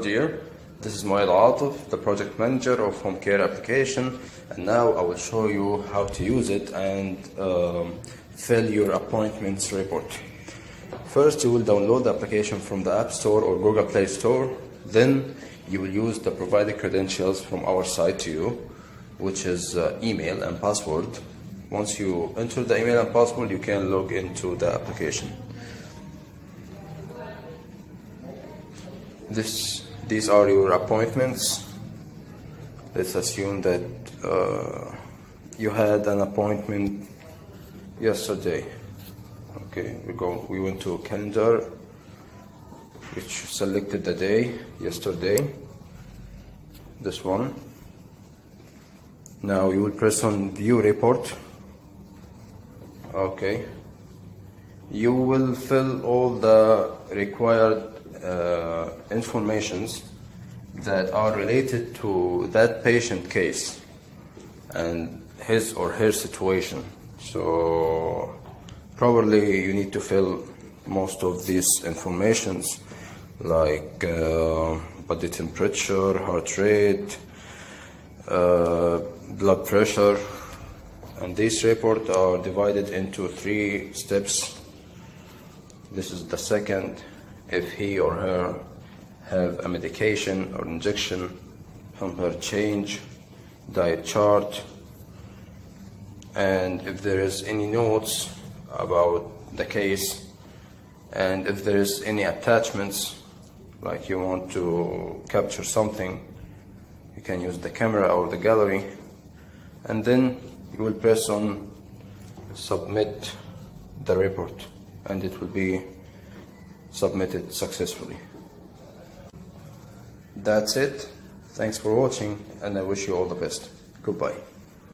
dear. This is Moed Atif, the project manager of HomeCare application, and now I will show you how to use it and fill your appointments report. First, you will download the application from the App Store or Google Play Store. Then you will use the provided credentials from our site to you, which is email and password. Once you enter the email and password, you can log into the application. These are your appointments. Let's assume that you had an appointment yesterday. Okay, we went to calendar, which selected the day, yesterday, this one. Now you will press on view report. Okay. You will fill all the required informations that are related to that patient case and his or her situation. So probably you need to fill most of these informations, like body temperature, heart rate, blood pressure, and these reports are divided into 3 steps. This is the second: if he or her have a medication or injection, her change, diet chart, and if there is any notes about the case, and if there is any attachments, like you want to capture something, you can use the camera or the gallery, and then you will press on submit the report, and it will be submitted successfully. That's it. Thanks for watching, and I wish you all the best. Goodbye.